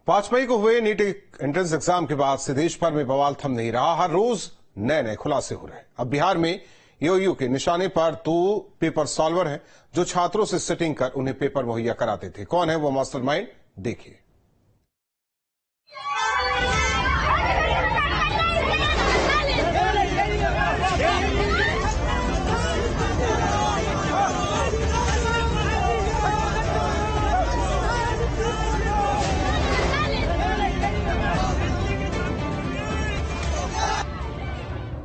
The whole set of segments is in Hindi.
5 मई को हुए नीट एंट्रेंस एग्जाम के बाद से देश भर में बवाल थम नहीं रहा। हर रोज नए नए खुलासे हो रहे हैं। अब बिहार में ईओयू के निशाने पर 2 पेपर सॉल्वर हैं जो छात्रों से सेटिंग कर उन्हें पेपर मुहैया कराते थे। कौन है वो मास्टरमाइंड, देखिए।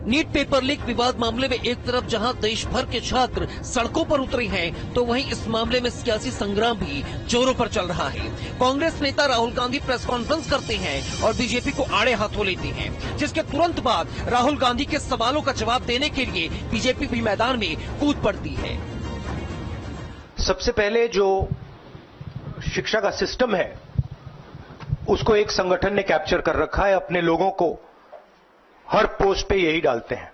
नीट पेपर लीक विवाद मामले में एक तरफ जहां देश भर के छात्र सड़कों पर उतरे हैं, तो वहीं इस मामले में सियासी संग्राम भी जोरों पर चल रहा है। कांग्रेस नेता राहुल गांधी प्रेस कॉन्फ्रेंस करते हैं और बीजेपी को आड़े हाथों लेते हैं, जिसके तुरंत बाद राहुल गांधी के सवालों का जवाब देने के लिए बीजेपी भी मैदान में कूद पड़ती है। सबसे पहले जो शिक्षा का सिस्टम है उसको एक संगठन ने कैप्चर कर रखा है। अपने लोगों को हर पोस्ट पे यही डालते हैं।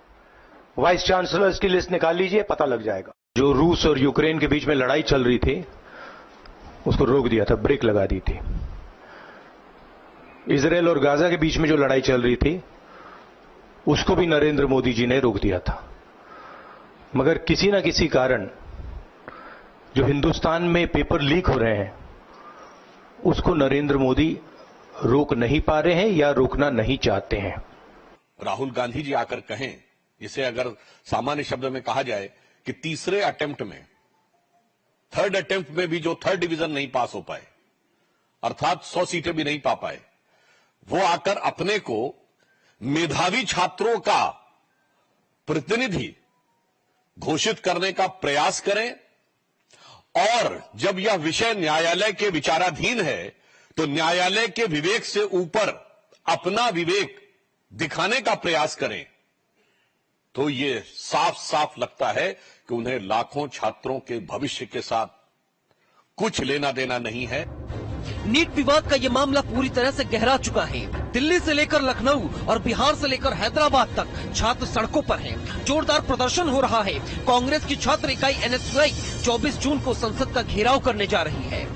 वाइस चांसलर्स की लिस्ट निकाल लीजिए, पता लग जाएगा। जो रूस और यूक्रेन के बीच में लड़ाई चल रही थी उसको रोक दिया था, ब्रेक लगा दी थी। इजराइल और गाजा के बीच में जो लड़ाई चल रही थी उसको भी नरेंद्र मोदी जी ने रोक दिया था। मगर किसी न किसी कारण जो हिंदुस्तान में पेपर लीक हो रहे हैं उसको नरेंद्र मोदी रोक नहीं पा रहे हैं या रोकना नहीं चाहते हैं। राहुल गांधी जी आकर कहें, इसे अगर सामान्य शब्द में कहा जाए कि तीसरे अटेम्प्ट में, थर्ड अटेम्प्ट में भी जो थर्ड डिवीजन नहीं पास हो पाए, अर्थात 100 सीटें भी नहीं पा पाए, वो आकर अपने को मेधावी छात्रों का प्रतिनिधि घोषित करने का प्रयास करें। और जब यह विषय न्यायालय के विचाराधीन है तो न्यायालय के विवेक से ऊपर अपना विवेक दिखाने का प्रयास करें, तो ये साफ साफ लगता है कि उन्हें लाखों छात्रों के भविष्य के साथ कुछ लेना देना नहीं है। नीट विवाद का ये मामला पूरी तरह से गहरा चुका है। दिल्ली से लेकर लखनऊ और बिहार से लेकर हैदराबाद तक छात्र सड़कों पर हैं। जोरदार प्रदर्शन हो रहा है। कांग्रेस की छात्र इकाई एनएसयूआई 24 जून को संसद का घेराव करने जा रही है।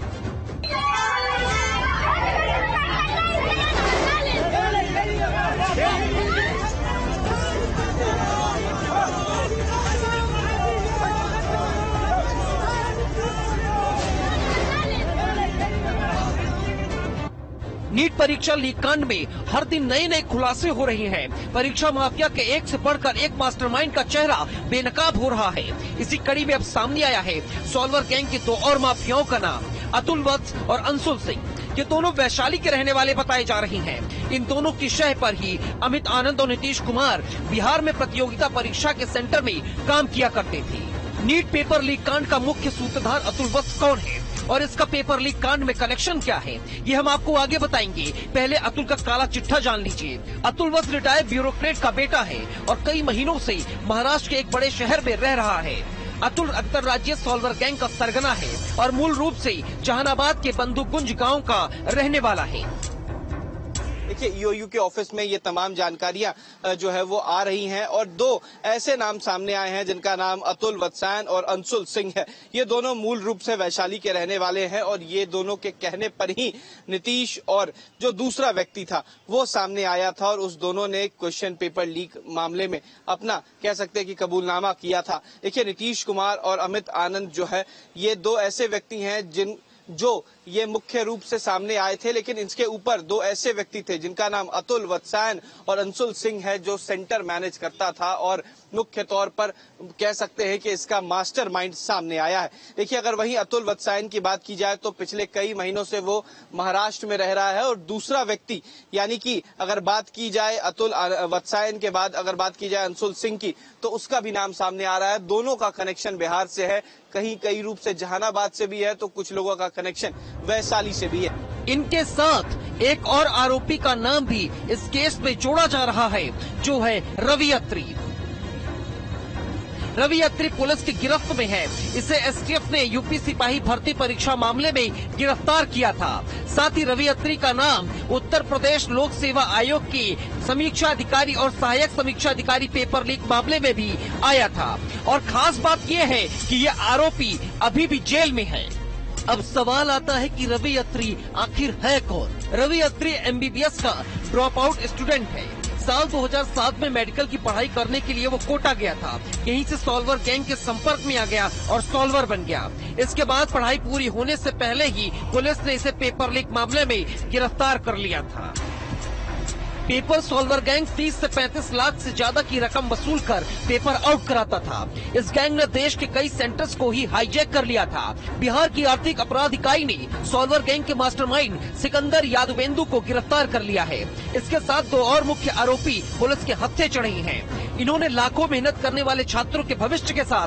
नीट परीक्षा लीक कांड में हर दिन नए नए खुलासे हो रहे हैं। परीक्षा माफिया के एक से बढ़कर एक मास्टरमाइंड का चेहरा बेनकाब हो रहा है। इसी कड़ी में अब सामने आया है सॉल्वर गैंग के 2 और माफियाओं का नाम, अतुल वत्स और अंशुल सिंह। ये दोनों वैशाली के रहने वाले बताए जा रहे हैं। इन दोनों की शह पर ही अमित आनंद और नीतीश कुमार बिहार में प्रतियोगिता परीक्षा के सेंटर में काम किया करते थे। नीट पेपर लीक कांड का मुख्य सूत्रधार अतुल वत्स कौन है और इसका पेपर लीक कांड में कनेक्शन क्या है, ये हम आपको आगे बताएंगे। पहले अतुल का काला चिट्ठा जान लीजिए। अतुल वत्स रिटायर्ड ब्यूरोक्रेट का बेटा है और कई महीनों से महाराष्ट्र के एक बड़े शहर में रह रहा है। अतुल अंतर्राज्यीय सॉल्वर गैंग का सरगना है और मूल रूप से जहानाबाद के बंदूकगुंज गांव का रहने वाला है। देखिए, ईओयू के ऑफिस में ये तमाम जानकारियां जो है वो आ रही हैं और 2 ऐसे नाम सामने आए हैं जिनका नाम अतुल वत्सायन और अंशुल सिंह है। ये दोनों मूल रूप से वैशाली के रहने वाले हैं और ये दोनों के कहने पर ही नीतीश और जो दूसरा व्यक्ति था वो सामने आया था और उस दोनों ने क्वेश्चन पेपर लीक मामले में अपना कह सकते हैं कि कबूलनामा किया था। देखिए, नीतीश कुमार और अमित आनंद जो है ये 2 ऐसे व्यक्ति हैं जो ये मुख्य रूप से सामने आए थे, लेकिन इसके ऊपर 2 ऐसे व्यक्ति थे जिनका नाम अतुल वत्सायन और अंशुल सिंह है, जो सेंटर मैनेज करता था और मुख्य तौर पर कह सकते हैं कि इसका मास्टरमाइंड सामने आया है। देखिए, अगर वहीं अतुल वत्सायन की बात की जाए तो पिछले कई महीनों से वो महाराष्ट्र में रह रहा है और दूसरा व्यक्ति यानी कि अगर बात की जाए अतुल वत्सायन के बाद अगर बात की जाए अंशुल सिंह की तो उसका भी नाम सामने आ रहा है। दोनों का कनेक्शन बिहार से है, कई रूप से जहानाबाद से भी है तो कुछ लोगों का कनेक्शन वैशाली से भी है। इनके साथ एक और आरोपी का नाम भी इस केस में जोड़ा जा रहा है, जो है रवि अत्री। रवि अत्री पुलिस की गिरफ्त में है। इसे एसटीएफ ने यूपी सिपाही भर्ती परीक्षा मामले में गिरफ्तार किया था। साथ ही रवि अत्री का नाम उत्तर प्रदेश लोक सेवा आयोग के समीक्षा अधिकारी और सहायक समीक्षा अधिकारी पेपर लीक मामले में भी आया था। और खास बात यह है कि ये आरोपी अभी भी जेल में है। अब सवाल आता है कि रवि अत्री आखिर है कौन? रवि अत्री MBBS का ड्रॉप आउट स्टूडेंट है। साल 2007 में मेडिकल की पढ़ाई करने के लिए वो कोटा गया था। यहीं से सॉल्वर गैंग के संपर्क में आ गया और सॉल्वर बन गया। इसके बाद पढ़ाई पूरी होने से पहले ही पुलिस ने इसे पेपर लीक मामले में गिरफ्तार कर लिया था। पेपर सॉल्वर गैंग 30 से 35 लाख से ज्यादा की रकम वसूल कर पेपर आउट कराता था। इस गैंग ने देश के कई सेंटर्स को ही हाईजैक कर लिया था। बिहार की आर्थिक अपराध इकाई ने सॉल्वर गैंग के मास्टरमाइंड सिकंदर यादवेंदु को गिरफ्तार कर लिया है। इसके साथ 2 और मुख्य आरोपी पुलिस के हत्थे चढ़े हैं। इन्होंने लाखों मेहनत करने वाले छात्रों के भविष्य के साथ